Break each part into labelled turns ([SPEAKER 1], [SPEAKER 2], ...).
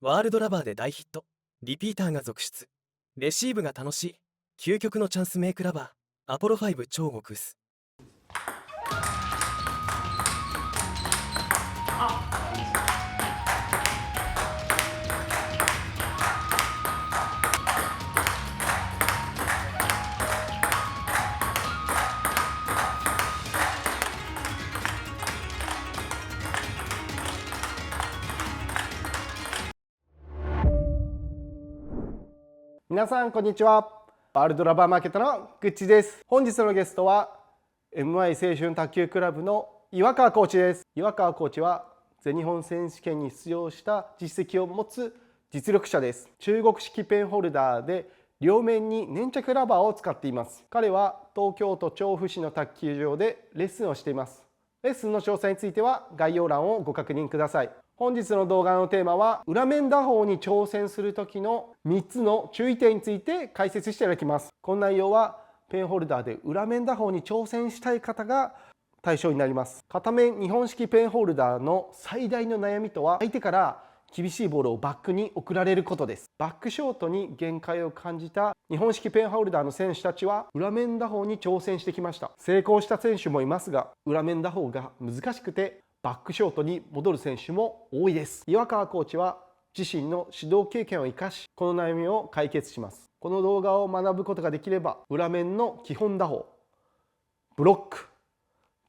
[SPEAKER 1] ワールドラバーで大ヒット。リピーターが続出。レシーブが楽しい。究極のチャンスメイクラバー。アポロ5超極薄。
[SPEAKER 2] 皆さんこんにちは。ワールドラバーマーケットのグッチです。本日のゲストは MI 青春卓球クラブの岩川コーチです。岩川コーチは全日本選手権に出場した実績を持つ実力者です。中国式ペンホルダーで両面に粘着ラバーを使っています。彼は東京都調布市の卓球場でレッスンをしています。レッスンの詳細については概要欄をご確認ください。本日の動画のテーマは裏面打法に挑戦する時の3つの注意点について解説していただきます。この内容はペンホルダーで裏面打法に挑戦したい方が対象になります。片面日本式ペンホルダーの最大の悩みとは相手から厳しいボールをバックに送られることです。バックショートに限界を感じた日本式ペンホルダーの選手たちは裏面打法に挑戦してきました。成功した選手もいますが、裏面打法が難しくてバックショートに戻る選手も多いです。岩川コーチは自身の指導経験を生かし、この悩みを解決します。この動画を学ぶことができれば、裏面の基本打法、ブロック、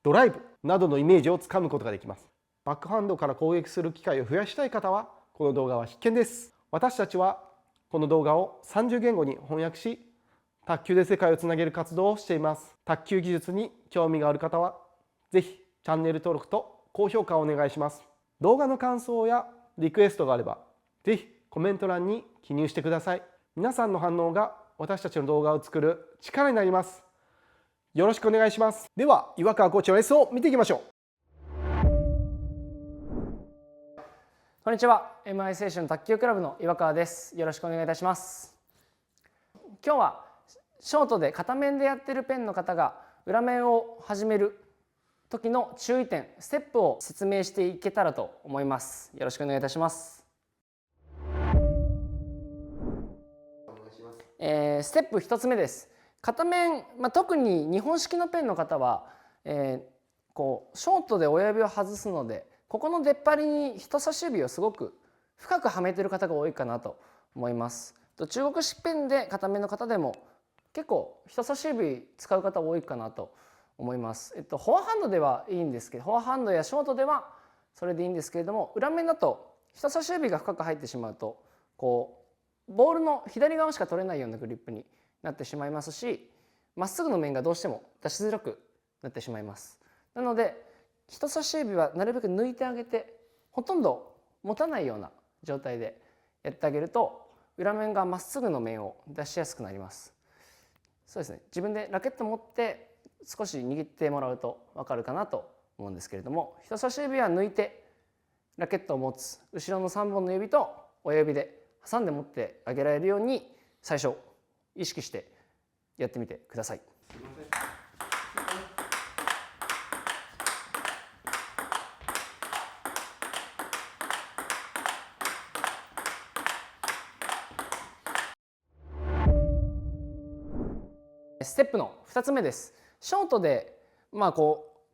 [SPEAKER 2] ドライブなどのイメージをつかむことができます。バックハンドから攻撃する機会を増やしたい方は、この動画は必見です。私たちはこの動画を30言語に翻訳し、卓球で世界をつなげる活動をしています。卓球技術に興味がある方は、ぜひチャンネル登録と高評価をお願いします。動画の感想やリクエストがあれば、ぜひコメント欄に記入してください。皆さんの反応が私たちの動画を作る力になります。よろしくお願いします。では、岩川コーチのレッスンを見ていきましょう。
[SPEAKER 3] こんにちは。MI 青春卓球クラブの岩川です。よろしくお願いいたします。今日はショートで片面でやってるペンの方が裏面を始める時の注意点、ステップを説明していけたらと思います。よろしくお願いいたします。ステップ1つ目です。片面、特に日本式のペンの方は、ショートで親指を外すので、ここの出っ張りに人差し指をすごく深くはめてる方が多いかなと思います。中国式ペンで片面の方でも結構人差し指使う方多いかなと思います。フォアハンドではいいんですけど、フォアハンドやショートではそれでいいんですけれども、裏面だと人差し指が深く入ってしまうとボールの左側しか取れないようなグリップになってしまいますし、まっすぐの面がどうしても出しづらくなってしまいます。なので人差し指はなるべく抜いてあげて、ほとんど持たないような状態でやってあげると裏面がまっすぐの面を出しやすくなります。そうですね、自分でラケット持って少し握ってもらうと分かるかなと思うんですけれども、人差し指は抜いてラケットを持つ後ろの3本の指と親指で挟んで持ってあげられるように最初意識してやってみてください。ステップの2つ目です。ショートで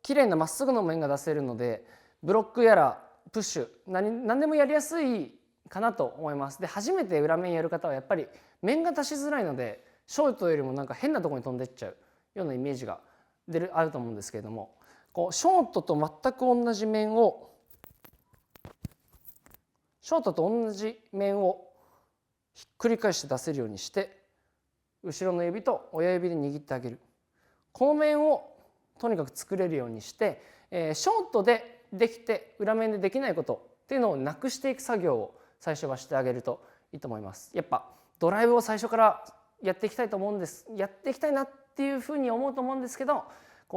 [SPEAKER 3] 綺麗なまっすぐの面が出せるので、ブロックやらプッシュ何でもやりやすいかなと思います。で、初めて裏面やる方はやっぱり面が出しづらいので、ショートよりも変なところに飛んでっちゃうようなイメージがあると思うんですけれども、ショートと全く同じ面をひっくり返して出せるようにして、後ろの指と親指で握ってあげる。この面をとにかく作れるようにして、ショートでできて裏面でできないことっていうのをなくしていく作業を最初はしてあげるといいと思います。やっぱドライブを最初からやっていきたいなっていうふうに思うと思うんですけど、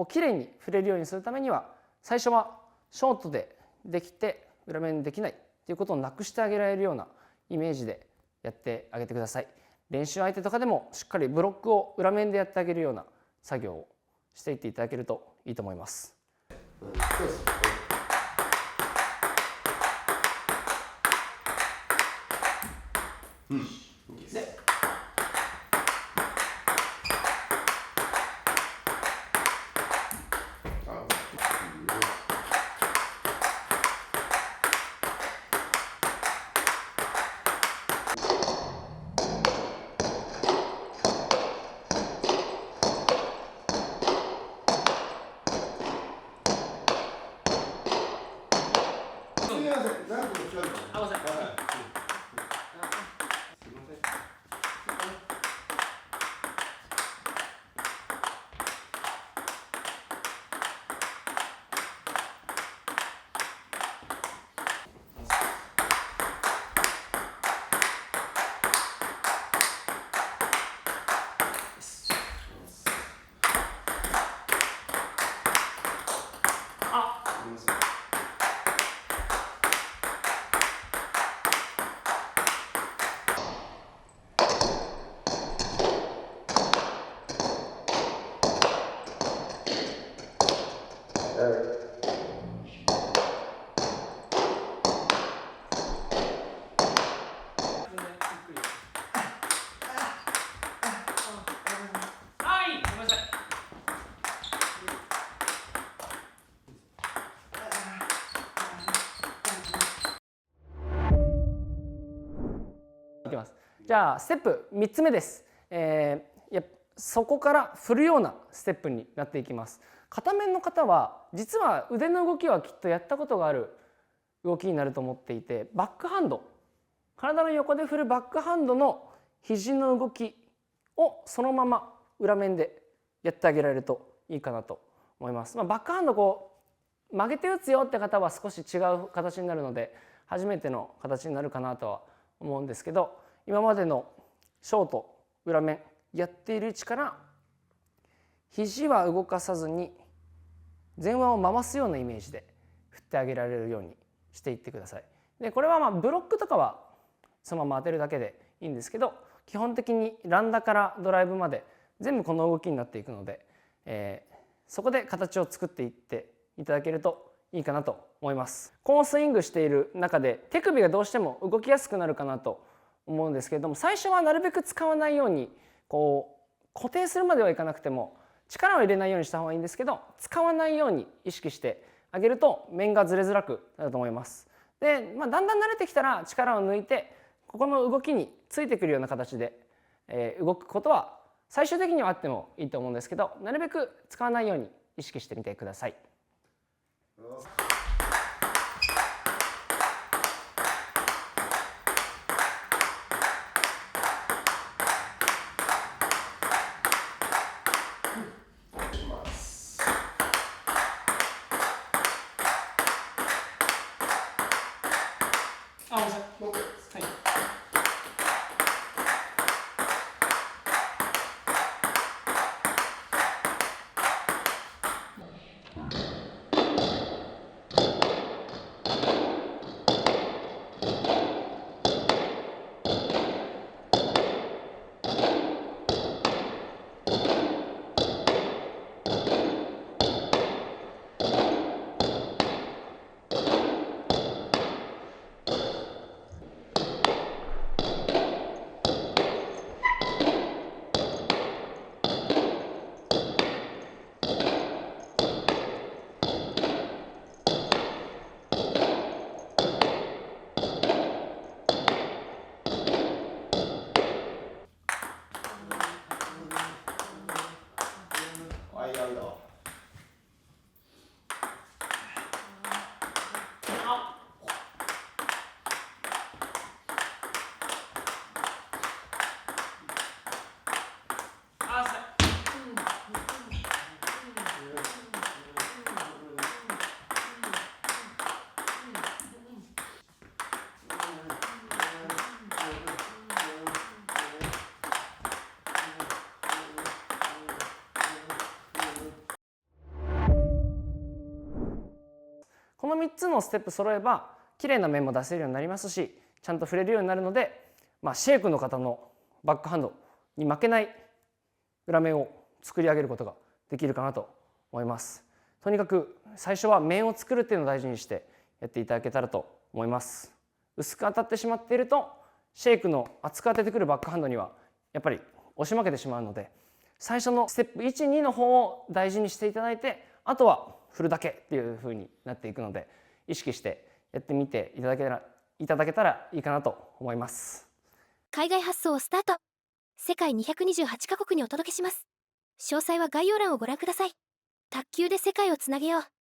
[SPEAKER 3] 綺麗に振れるようにするためには最初はショートでできて裏面でできないっていうことをなくしてあげられるようなイメージでやってあげてください。練習相手とかでもしっかりブロックを裏面でやってあげるような作業をしていっていただけるといいと思います。でいきます。じゃあステップ3つ目です。そこから振るようなステップになっていきます。片面の方は実は腕の動きはきっとやったことがある動きになると思っていて、バックハンド、体の横で振るバックハンドの肘の動きをそのまま裏面でやってあげられるといいかなと思います。バックハンド曲げて打つよって方は少し違う形になるので初めての形になるかなとは思うんですけど、今までのショート裏面やっている位置から肘は動かさずに前腕を回すようなイメージで振ってあげられるようにしていってください。でこれはブロックとかはそのまま当てるだけでいいんですけど、基本的にランダからドライブまで全部この動きになっていくので、そこで形を作っていっていただけるといいかなと思います。こうスイングしている中で手首がどうしても動きやすくなるかなと思うんですけれども、最初はなるべく使わないように固定するまではいかなくても力を入れないようにした方がいいんですけど、使わないように意識してあげると面がずれづらくなると思います。で、だんだん慣れてきたら力を抜いてここの動きについてくるような形で、動くことは最終的にはあってもいいと思うんですけど、なるべく使わないように意識してみてください。この3つのステップ揃えば綺麗な面も出せるようになりますし、ちゃんと振れるようになるので、シェイクの方のバックハンドに負けない裏面を作り上げることができるかなと思います。とにかく最初は面を作るっていうのを大事にしてやっていただけたらと思います。薄く当たってしまっているとシェイクの厚く当ててくるバックハンドにはやっぱり押し負けてしまうので、最初のステップ1、2の方を大事にしていただいて、あとは振るだけっていう風になっていくので、意識してやってみていただけたらいいかなと思います。
[SPEAKER 4] 海外発送をスタート。世界228カ国にお届けします。詳細は概要欄をご覧ください。卓球で世界をつなげよう。